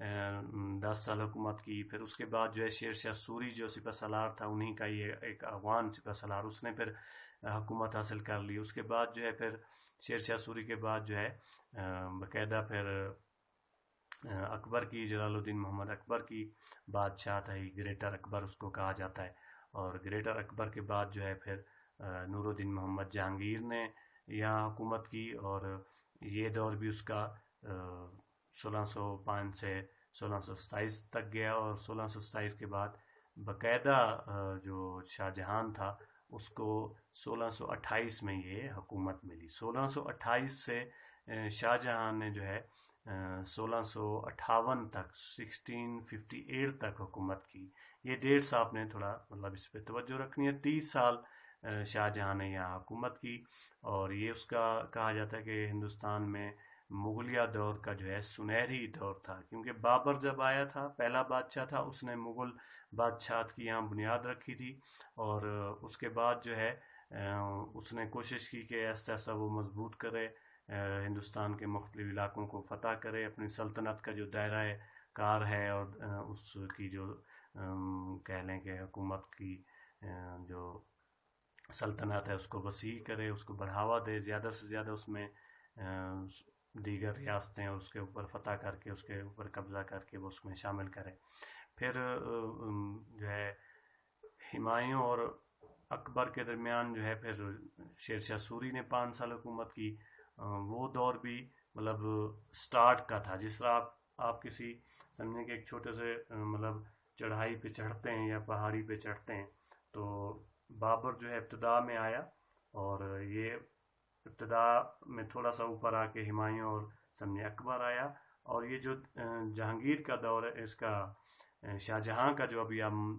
10 سال حکومت کی. پھر اس کے بعد جو ہے شیر شاہ سوری جو سپہ سالار تھا انہی کا یہ ایک افغان سپہ سالار، اس نے پھر حکومت حاصل کر لی. اس کے بعد جو ہے پھر شیر شاہ سوری کے بعد جو ہے باقاعدہ پھر اکبر کی، جلال الدین محمد اکبر کی بادشاہ تھا، گریٹر اکبر اس کو کہا جاتا ہے. اور گریٹر اکبر کے بعد جو ہے پھر نور الدین محمد جہانگیر نے یہاں حکومت کی، اور یہ دور بھی اس کا 1605 سے 1627 تک گیا. اور 1627 کے بعد باقاعدہ جو شاہ جہان تھا اس کو 1628 میں یہ حکومت ملی. 1628 سے شاہ جہان نے جو ہے 1658 تک 1658 تک حکومت کی. یہ ڈیٹس آپ نے تھوڑا مطلب اس پہ توجہ رکھنی ہے. 30 سال شاہ جہاں نے یہاں حکومت کی، اور یہ اس کا کہا جاتا ہے کہ ہندوستان میں مغلیہ دور کا جو ہے سنہری دور تھا، کیونکہ بابر جب آیا تھا پہلا بادشاہ تھا، اس نے مغل بادشاہت کی یہاں بنیاد رکھی تھی. اور اس کے بعد جو ہے اس نے کوشش کی کہ ایسا ایسا وہ مضبوط کرے، ہندوستان کے مختلف علاقوں کو فتح کرے، اپنی سلطنت کا جو دائرہ کار ہے اور اس کی جو کہہ لیں کہ حکومت کی جو سلطنت ہے اس کو وسیع کرے، اس کو بڑھاوا دے، زیادہ سے زیادہ اس میں دیگر ریاستیں اس کے اوپر فتح کر کے، اس کے اوپر قبضہ کر کے وہ اس میں شامل کرے. پھر جو ہے ہمایوں اور اکبر کے درمیان جو ہے پھر شیر شاہ سوری نے 5 سال حکومت کی. وہ دور بھی مطلب سٹارٹ کا تھا، جس طرح آپ کسی سمجھیں کہ ایک چھوٹے سے مطلب چڑھائی پہ چڑھتے ہیں یا پہاڑی پہ چڑھتے ہیں، تو بابر جو ہے ابتدا میں آیا، اور یہ ابتدا میں تھوڑا سا اوپر آ کے ہمایوں اور سمجھے اکبر آیا. اور یہ جو جہانگیر کا دور ہے، اس کا شاہ جہاں کا جو ابھی ہم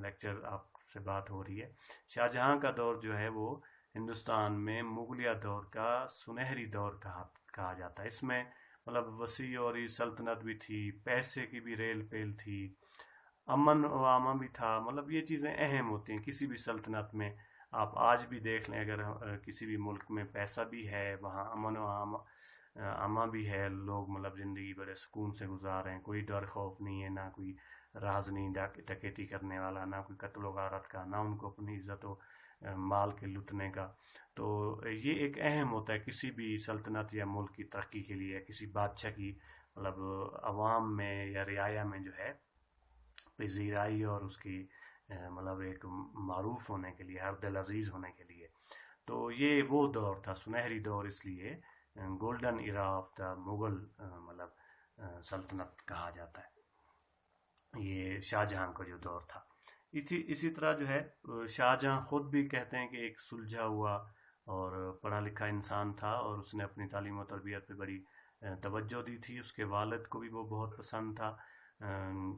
لیکچر آپ سے بات ہو رہی ہے، شاہ جہاں کا دور جو ہے وہ ہندوستان میں مغلیہ دور کا سنہری دور کہا جاتا ہے. اس میں مطلب وسیع اور سلطنت بھی تھی، پیسے کی بھی ریل پیل تھی، امن و امان بھی تھا. مطلب یہ چیزیں اہم ہوتی ہیں کسی بھی سلطنت میں. آپ آج بھی دیکھ لیں، اگر کسی بھی ملک میں پیسہ بھی ہے، وہاں امن و امان بھی ہے، لوگ مطلب زندگی بڑے سکون سے گزار رہے ہیں، کوئی ڈر خوف نہیں ہے، نہ کوئی رازنی ڈکیتی کرنے والا، نہ کوئی قتل و غارت کا، نہ ان کو اپنی عزت و مال کے لٹنے کا. تو یہ ایک اہم ہوتا ہے کسی بھی سلطنت یا ملک کی ترقی کے لیے، کسی بادشاہ کی مطلب عوام میں یا رعایا میں جو ہے پذیرائی اور اس کی مطلب ایک معروف ہونے کے لیے، ہر دل عزیز ہونے کے لیے. تو یہ وہ دور تھا سنہری دور، اس لیے golden era of the Mughal مطلب سلطنت کہا جاتا ہے یہ شاہ جہاں کا جو دور تھا. اسی طرح جو ہے شاہ جہاں خود بھی کہتے ہیں کہ ایک سلجھا ہوا اور پڑھا لکھا انسان تھا، اور اس نے اپنی تعلیم و تربیت پہ بڑی توجہ دی تھی. اس کے والد کو بھی وہ بہت پسند تھا.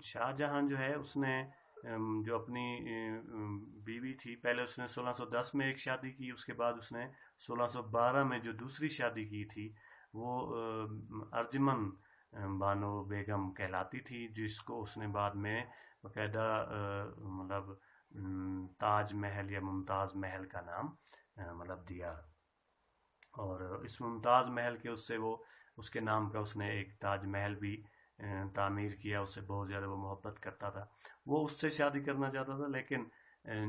شاہ جہاں جو ہے اس نے جو اپنی بیوی تھی، پہلے اس نے 1610 میں ایک شادی کی، اس کے بعد اس نے 1612 میں جو دوسری شادی کی تھی وہ ارجمن بانو بیگم کہلاتی تھی، جس کو اس نے بعد میں باقاعدہ مطلب تاج محل یا ممتاز محل کا نام مطلب دیا. اور اس ممتاز محل کے اس سے وہ اس کے نام کا اس نے ایک تاج محل بھی تعمیر کیا. اس سے بہت زیادہ وہ محبت کرتا تھا، وہ اس سے شادی کرنا چاہتا تھا. لیکن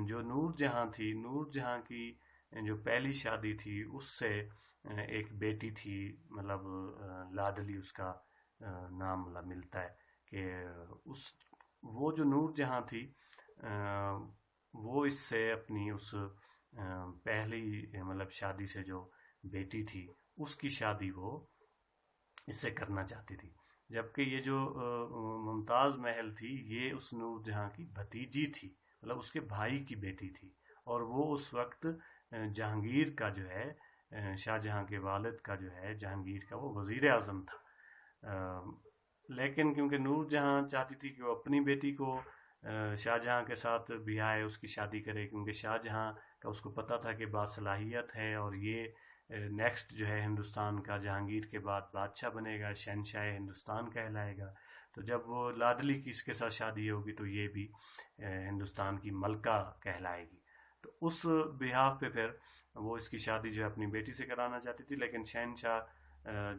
جو نور جہاں تھی، نور جہاں کی جو پہلی شادی تھی، اس سے ایک بیٹی تھی، مطلب لادلی اس کا نام مطلب ملتا ہے کہ وہ جو نور جہاں تھی وہ اس سے اپنی اس پہلی مطلب شادی سے جو بیٹی تھی اس کی شادی وہ اس سے کرنا چاہتی تھی. جبکہ یہ جو ممتاز محل تھی یہ اس نور جہاں کی بھتیجی تھی، مطلب اس کے بھائی کی بیٹی تھی، اور وہ اس وقت جہانگیر کا جو ہے شاہ جہاں کے والد کا جو ہے جہانگیر کا وہ وزیر اعظم تھا. لیکن کیونکہ نور جہاں چاہتی تھی کہ وہ اپنی بیٹی کو شاہ جہاں کے ساتھ بیاہے، اس کی شادی کرے، کیونکہ شاہ جہاں کا اس کو پتہ تھا کہ باصلاحیت ہے اور یہ نیکسٹ جو ہے ہندوستان کا جہانگیر کے بعد بادشاہ بنے گا، شہنشاہ ہندوستان کہلائے گا. تو جب وہ لادلی کی اس کے ساتھ شادی ہوگی تو یہ بھی ہندوستان کی ملکہ کہلائے گی. تو اس بہاف پہ پھر وہ اس کی شادی جو ہے اپنی بیٹی سے کرانا چاہتی تھی. لیکن شہنشاہ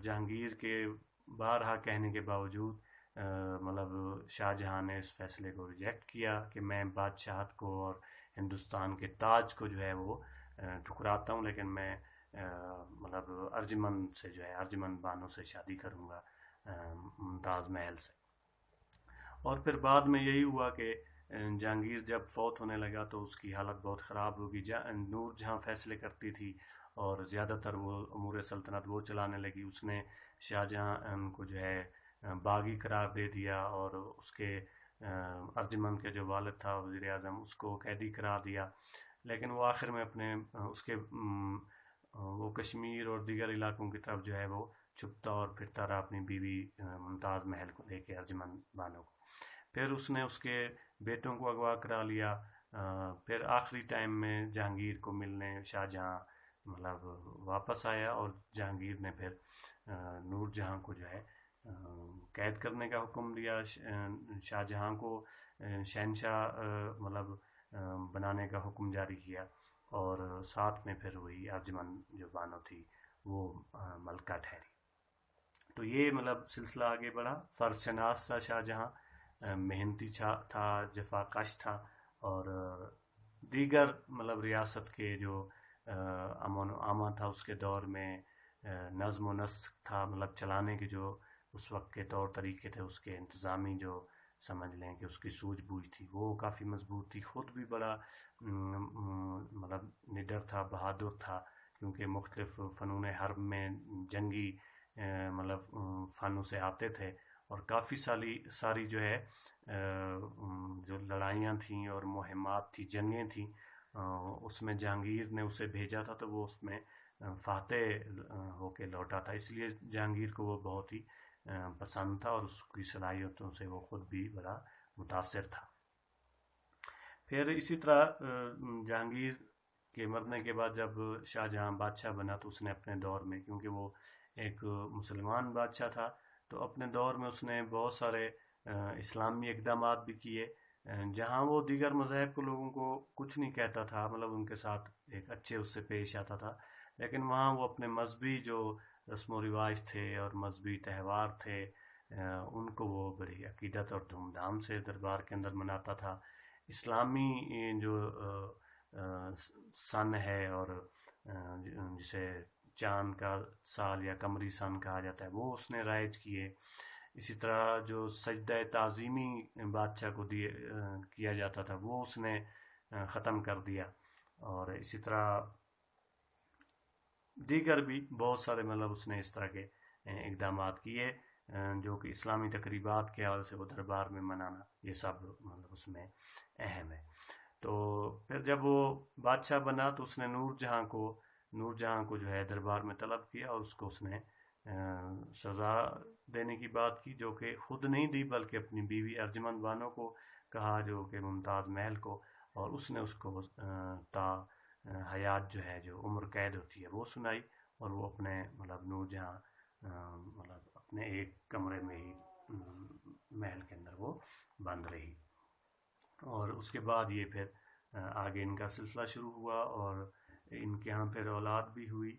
جہانگیر کے بارہا کہنے کے باوجود مطلب شاہ جہاں نے اس فیصلے کو ریجیکٹ کیا کہ میں بادشاہت کو اور ہندوستان کے تاج کو جو ہے وہ ٹھکراتا ہوں، لیکن میں مطلب ارجمند سے جو ہے ارجمند بانو سے شادی کروں گا، ممتاز محل سے۔ اور پھر بعد میں یہی ہوا کہ جہانگیر جب فوت ہونے لگا تو اس کی حالت بہت خراب ہوگی، نور جہاں فیصلے کرتی تھی اور زیادہ تر وہ امور سلطنت وہ چلانے لگی، اس نے شاہ جہاں کو جو ہے باغی قرار دے دیا، اور اس کے ارجمند کے جو والد تھا وزیر اعظم، اس کو قیدی قرار دیا، لیکن وہ آخر میں اپنے اس کے وہ کشمیر اور دیگر علاقوں کی طرف جو ہے وہ چھپتا اور پھرتا رہا اپنی بیوی ممتاز محل کو لے کے، ارجمند بانو کو۔ پھر اس نے اس کے بیٹوں کو اغوا کرا لیا، پھر آخری ٹائم میں جہانگیر کو ملنے شاہ جہاں مطلب واپس آیا، اور جہانگیر نے پھر نور جہاں کو جو ہے قید کرنے کا حکم دیا، شاہ جہاں کو شہنشاہ مطلب بنانے کا حکم جاری کیا، اور ساتھ میں پھر وہی ارجمند جو بانو تھی وہ ملکہ ٹھہری۔ تو یہ مطلب سلسلہ آگے بڑھا۔ فرض شناس تھا شاہ جہاں، محنتی تھا، جفا کش تھا، اور دیگر مطلب ریاست کے جو امن و امان تھا اس کے دور میں، نظم و نسق تھا، مطلب چلانے کے جو اس وقت کے طور طریقے تھے، اس کے انتظامی جو سمجھ لیں کہ اس کی سوجھ بوجھ تھی وہ کافی مضبوط تھی، خود بھی بڑا مطلب نڈر تھا، بہادر تھا، کیونکہ مختلف فنون حرب میں جنگی مطلب فن سے آتے تھے، اور کافی ساری جو ہے جو لڑائیاں تھیں اور مہمات تھی، جنگیں تھیں، اس میں جہانگیر نے اسے بھیجا تھا تو وہ اس میں فاتح ہو کے لوٹا تھا، اس لیے جہانگیر کو وہ بہت ہی پسند تھا، اور اس کی صلاحیتوں سے وہ خود بھی بڑا متاثر تھا۔ پھر اسی طرح جہانگیر کے مرنے کے بعد جب شاہ جہاں بادشاہ بنا تو اس نے اپنے دور میں، کیونکہ وہ ایک مسلمان بادشاہ تھا، تو اپنے دور میں اس نے بہت سارے اسلامی اقدامات بھی کیے، جہاں وہ دیگر مذاہب کے لوگوں کو کچھ نہیں کہتا تھا، مطلب ان کے ساتھ ایک اچھے اس سے پیش آتا تھا، لیکن وہاں وہ اپنے مذہبی جو رسم و رواج تھے اور مذہبی تہوار تھے ان کو وہ بڑی عقیدت اور دھوم دھام سے دربار کے اندر مناتا تھا۔ اسلامی جو سن ہے اور جسے چاند کا سال یا قمری سن کہا جاتا ہے وہ اس نے رائج کیے۔ اسی طرح جو سجدہ تعظیمی بادشاہ کو کیا جاتا تھا وہ اس نے ختم کر دیا، اور اسی طرح دیگر بھی بہت سارے مطلب اس نے اس طرح کے اقدامات کیے جو کہ اسلامی تقریبات کے حوالے سے وہ دربار میں منانا، یہ سب مطلب اس میں اہم ہے۔ تو پھر جب وہ بادشاہ بنا تو اس نے نور جہاں کو جو ہے دربار میں طلب کیا، اور اس کو اس نے سزا دینے کی بات کی، جو کہ خود نہیں دی بلکہ اپنی بیوی ارجمند بانو کو کہا، جو کہ ممتاز محل کو، اور اس نے اس کو تا حیات جو ہے جو عمر قید ہوتی ہے وہ سنائی، اور وہ اپنے مطلب نور جہاں مطلب اپنے ایک کمرے میں ہی محل کے اندر وہ بند رہی۔ اور اس کے بعد یہ پھر آگے ان کا سلسلہ شروع ہوا، اور ان کے ہاں پھر اولاد بھی ہوئی۔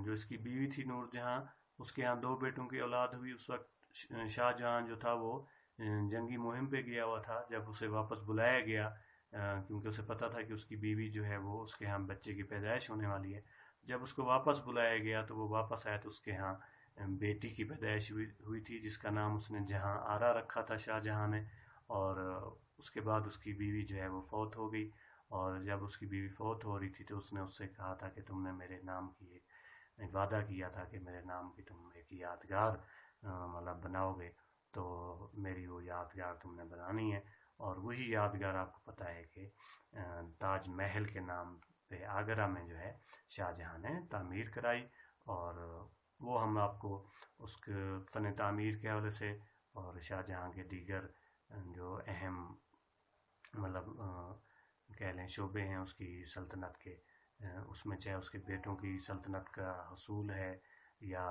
جو اس کی بیوی تھی نور جہاں، اس کے ہاں 2 بیٹوں کی اولاد ہوئی۔ اس وقت شاہ جہاں جو تھا وہ جنگی مہم پہ گیا ہوا تھا، جب اسے واپس بلایا گیا کیونکہ اسے پتا تھا کہ اس کی بیوی جو ہے وہ اس کے ہاں بچے کی پیدائش ہونے والی ہے، جب اس کو واپس بلایا گیا تو وہ واپس آیا تو اس کے ہاں بیٹی کی پیدائش ہوئی تھی، جس کا نام اس نے جہاں آرا رکھا تھا شاہ جہاں نے، اور اس کے بعد اس کی بیوی جو ہے وہ فوت ہو گئی، اور جب اس کی بیوی فوت ہو رہی تھی تو اس نے اس سے کہا تھا کہ تم نے میرے نام کی ایک وعدہ کیا تھا کہ میرے نام کی تم ایک یادگار مطلب بناؤ گے، تو میری وہ یادگار تم نے بنانی ہے، اور وہی یادگار آپ کو پتہ ہے کہ تاج محل کے نام پہ آگرہ میں جو ہے شاہ جہاں نے تعمیر کرائی، اور وہ ہم آپ کو اس کے فن تعمیر کے حوالے سے اور شاہ جہاں کے دیگر جو اہم مطلب کہہ لیں شعبے ہیں اس کی سلطنت کے، اس میں چاہے اس کے بیٹوں کی سلطنت کا حصول ہے یا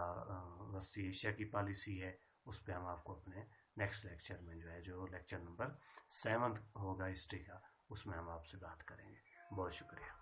وسطی ایشیا کی پالیسی ہے، اس پہ ہم آپ کو اپنے نیکسٹ لیکچر میں جو ہے جو لیکچر نمبر 7 ہوگا ہسٹری کا، اس میں ہم آپ سے بات کریں گے۔ بہت شکریہ۔